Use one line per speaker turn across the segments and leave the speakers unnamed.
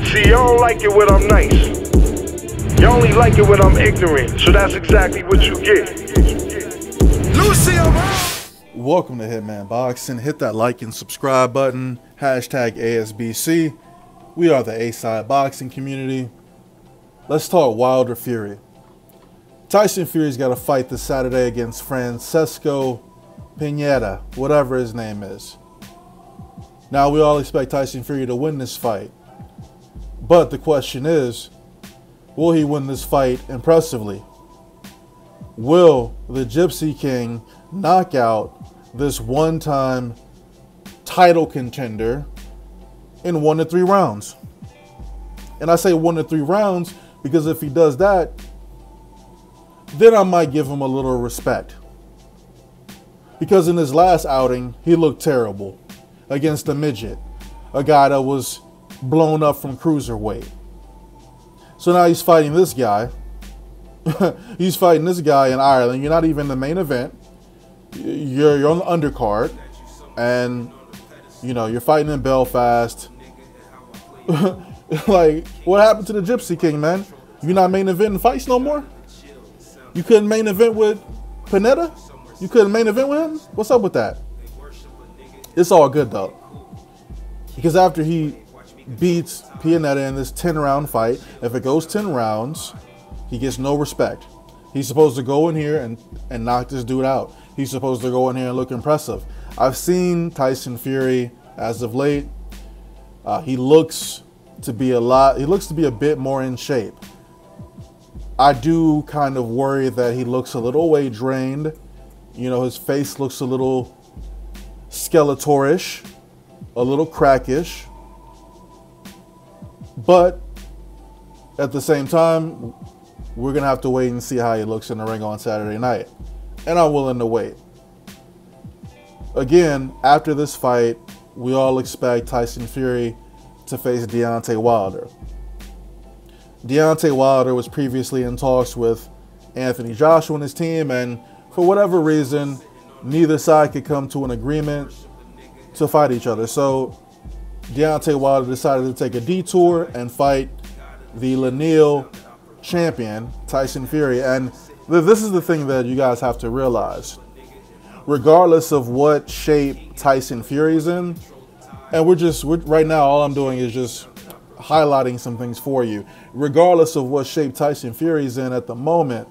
See, y'all don't like it when I'm nice. Y'all only like it when I'm ignorant. So that's exactly what you get.
Welcome to Hitman Boxing. Hit that like and subscribe button. Hashtag ASBC. We are the A-side boxing community. Let's talk Wilder Fury. Tyson Fury's got a fight this Saturday against Francesco Pianeta, whatever his name is. Now, we all expect Tyson Fury to win this fight. But the question is, will he win this fight impressively? Will the Gypsy King knock out this one-time title contender in 1 to 3 rounds? And I say 1 to 3 rounds because if he does that, then I might give him a little respect. Because in his last outing, he looked terrible against a midget, a guy that was blown up from cruiserweight. So now he's fighting this guy. He's fighting this guy in Ireland. You're not even the main event. You're on the undercard, and you know you're fighting in Belfast. Like, what happened to the Gypsy King, man? You're not main eventing fights no more? You couldn't main event with Pianeta? You couldn't main event with him? What's up with that? It's all good though, because after he beats Pianeta in this 10-round fight, if it goes 10 rounds, he gets no respect. He's supposed to go in here and knock this dude out. He's supposed to go in here and look impressive. I've seen Tyson Fury as of late. He looks to be a bit more in shape. I do kind of worry that he looks a little weight drained. You know, his face looks a little skeletorish, a little crackish. But at the same time, we're going to have to wait and see how he looks in the ring on Saturday night. And I'm willing to wait. Again, after this fight, we all expect Tyson Fury to face Deontay Wilder. Deontay Wilder was previously in talks with Anthony Joshua and his team, and for whatever reason, neither side could come to an agreement to fight each other. So Deontay Wilder decided to take a detour and fight the lineal champion, Tyson Fury. And this is the thing that you guys have to realize. Regardless of what shape Tyson Fury's in, and right now, all I'm doing is just highlighting some things for you. Regardless of what shape Tyson Fury's in at the moment,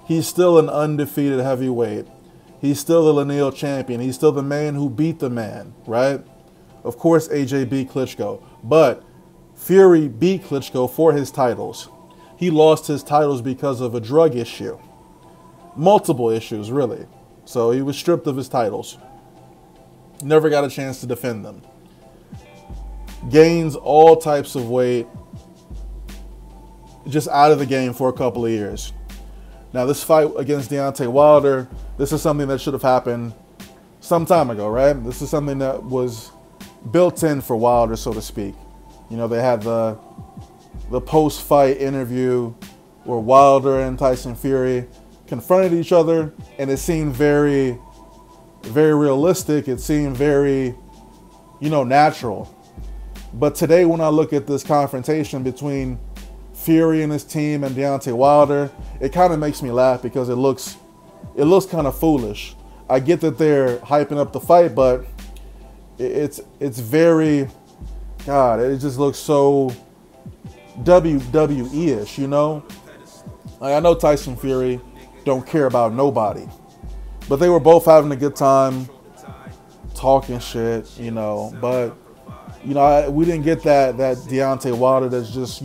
he's still an undefeated heavyweight. He's still the lineal champion. He's still the man who beat the man, right? Of course, AJ beat Klitschko, but Fury beat Klitschko for his titles. He lost his titles because of a drug issue. Multiple issues, really. So he was stripped of his titles. Never got a chance to defend them. Gains all types of weight. Just out of the game for a couple of years. Now this fight against Deontay Wilder, this is something that should have happened some time ago, right? This is something that was built in for Wilder, so to speak. You know, they had the post-fight interview where Wilder and Tyson Fury confronted each other, and it seemed very, very realistic. It seemed very, natural. But today, when I look at this confrontation between Fury and his team and Deontay Wilder, it kind of makes me laugh because it looks kind of foolish. I get that they're hyping up the fight, but it's very, God, it just looks so WWE-ish, you know? Like, I know Tyson Fury don't care about nobody, but they were both having a good time talking shit, but we didn't get that Deontay Wilder that's just,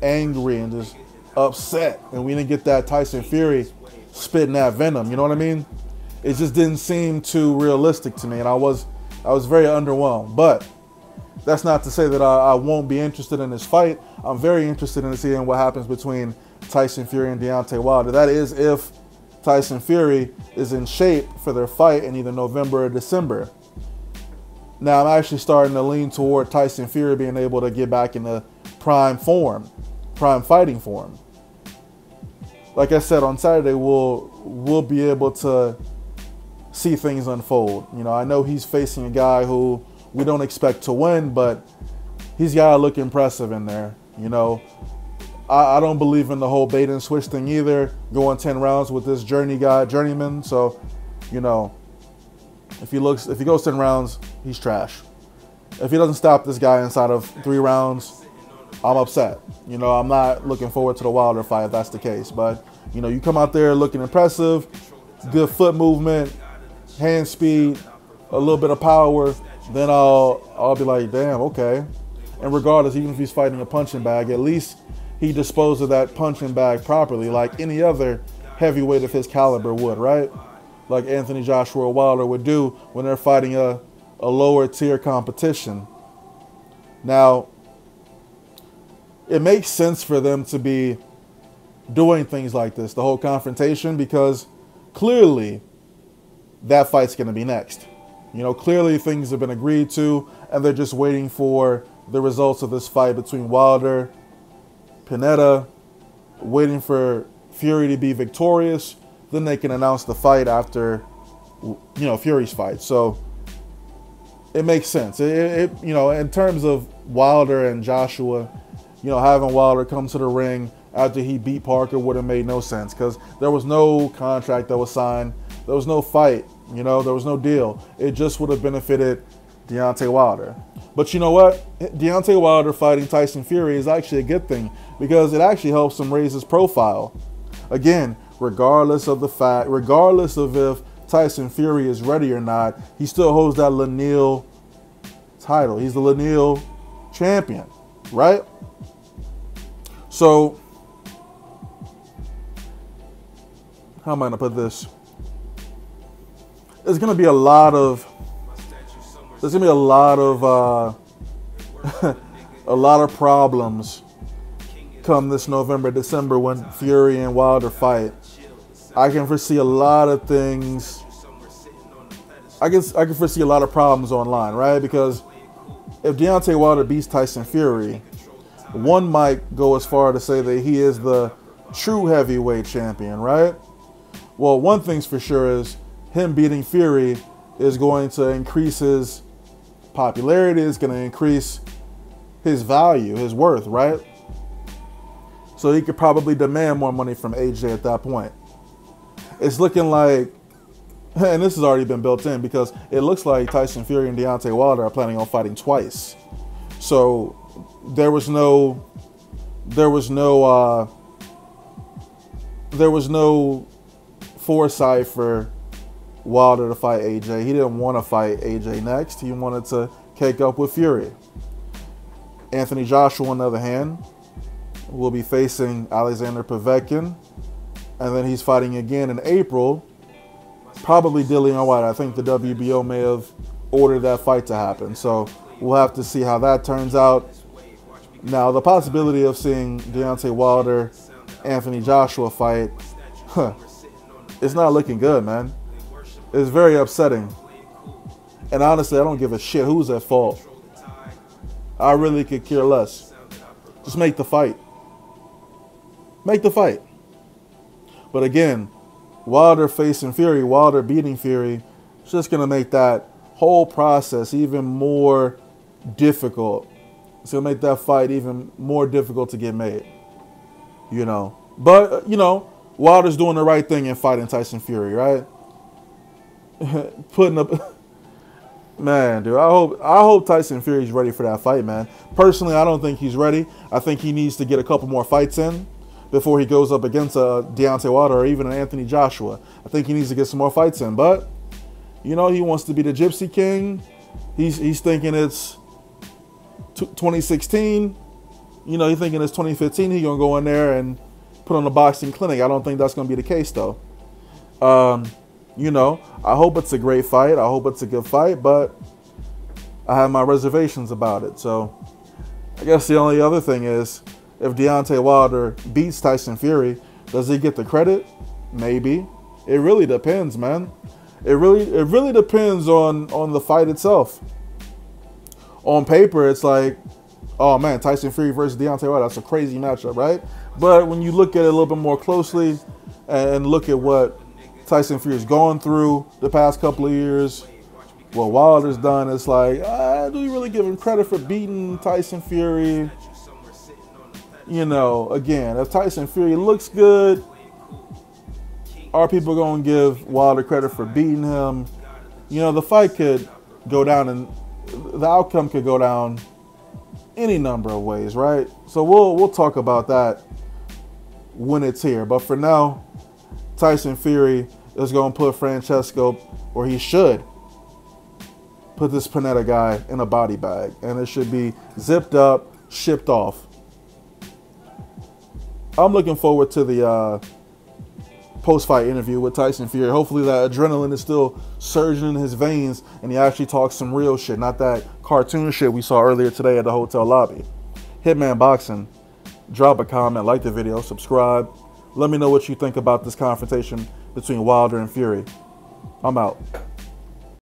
angry and just upset. And we didn't get that Tyson Fury spitting that venom, you know what I mean? It just didn't seem too realistic to me, and I was very underwhelmed. But that's not to say that I won't be interested in this fight. I'm very interested in seeing what happens between Tyson Fury and Deontay Wilder. That is if Tyson Fury is in shape for their fight in either November or December. Now, I'm actually starting to lean toward Tyson Fury being able to get back into prime fighting form. Like I said, on Saturday, we'll be able to see things unfold. I know he's facing a guy who we don't expect to win, but he's got to look impressive in there. You know, I don't believe in the whole bait and switch thing either, going 10 rounds with this journeyman. So, you know, if he goes 10 rounds, he's trash. If he doesn't stop this guy inside of 3 rounds, I'm upset. You know, I'm not looking forward to the Wilder fight if that's the case. But, you know, you come out there looking impressive, good foot movement, hand speed, a little bit of power, then I'll be like, damn, okay. And regardless, even if he's fighting a punching bag, at least he disposed of that punching bag properly, like any other heavyweight of his caliber would, right? Like Anthony Joshua Wilder would do when they're fighting a lower tier competition. Now, it makes sense for them to be doing things like this, the whole confrontation, because clearly that fight's going to be next. You know, clearly things have been agreed to, and they're just waiting for the results of this fight between Wilder, Pianeta, waiting for Fury to be victorious. Then they can announce the fight after, you know, Fury's fight. So it makes sense. You know, in terms of Wilder and Joshua, you know, having Wilder come to the ring after he beat Parker would have made no sense, because there was no contract that was signed. There was no fight. You know, there was no deal. It just would have benefited Deontay Wilder. But you know what? Deontay Wilder fighting Tyson Fury is actually a good thing, because it actually helps him raise his profile. Again, regardless of if Tyson Fury is ready or not, he still holds that Lanil title. He's the Lanil champion, right? So, how am I gonna put this? There's gonna be a lot of a lot of problems come this November, December when Fury and Wilder fight. I can foresee a lot of things. I can foresee a lot of problems online, right? Because if Deontay Wilder beats Tyson Fury, one might go as far to say that he is the true heavyweight champion, right? Well, one thing's for sure is him beating Fury is going to increase his popularity, is going to increase his value, his worth, right? So he could probably demand more money from AJ at that point. It's looking like, and this has already been built in, because it looks like Tyson Fury and Deontay Wilder are planning on fighting twice. So there was no foresight for Wilder to fight AJ. He didn't want to fight AJ next. He wanted to cake up with Fury. Anthony Joshua, on the other hand, will be facing Alexander Povetkin, and then he's fighting again in April, probably Dillian White. I think the WBO may have ordered that fight to happen, so we'll have to see how that turns out. Now, the possibility of seeing Deontay Wilder, Anthony Joshua fight, it's not looking good, man. It's very upsetting. And honestly, I don't give a shit who's at fault. I really could care less. Just make the fight. Make the fight. But again, Wilder facing Fury, Wilder beating Fury, it's just going to make that whole process even more difficult. It's going to make that fight even more difficult to get made. You know. But, you know, Wilder's doing the right thing in fighting Tyson Fury, right? Putting up... Man, dude, I hope Tyson Fury's ready for that fight, man. Personally, I don't think he's ready. I think he needs to get a couple more fights in before he goes up against Deontay Wilder or even an Anthony Joshua. I think he needs to get some more fights in. But, you know, he wants to be the Gypsy King. He's thinking it's 2016. You know, he's thinking it's 2015. He's going to go in there and put on a boxing clinic. I don't think that's going to be the case, though. You know, I hope it's a great fight. I hope it's a good fight, but I have my reservations about it. So I guess the only other thing is, if Deontay Wilder beats Tyson Fury, does he get the credit? Maybe. It really depends, man. It really depends on the fight itself. On paper, it's like, oh man, Tyson Fury versus Deontay Wilder, that's a crazy matchup, right? But when you look at it a little bit more closely and look at what Tyson Fury's going through the past couple of years, what Wilder's done, it's like, do we really give him credit for beating Tyson Fury? You know, again, if Tyson Fury looks good, are people going to give Wilder credit for beating him? You know, the fight could go down and the outcome could go down any number of ways, right? So we'll talk about that when it's here. But for now, Tyson Fury is going to put Francesco, or he should put this Pianeta guy in a body bag, and it should be zipped up, shipped off. I'm looking forward to the post-fight interview with Tyson Fury. Hopefully that adrenaline is still surging in his veins and he actually talks some real shit, not that cartoon shit we saw earlier today at the hotel lobby. Hitman Boxing, drop a comment, like the video, subscribe. Let me know what you think about this confrontation between Wilder and Fury. I'm out.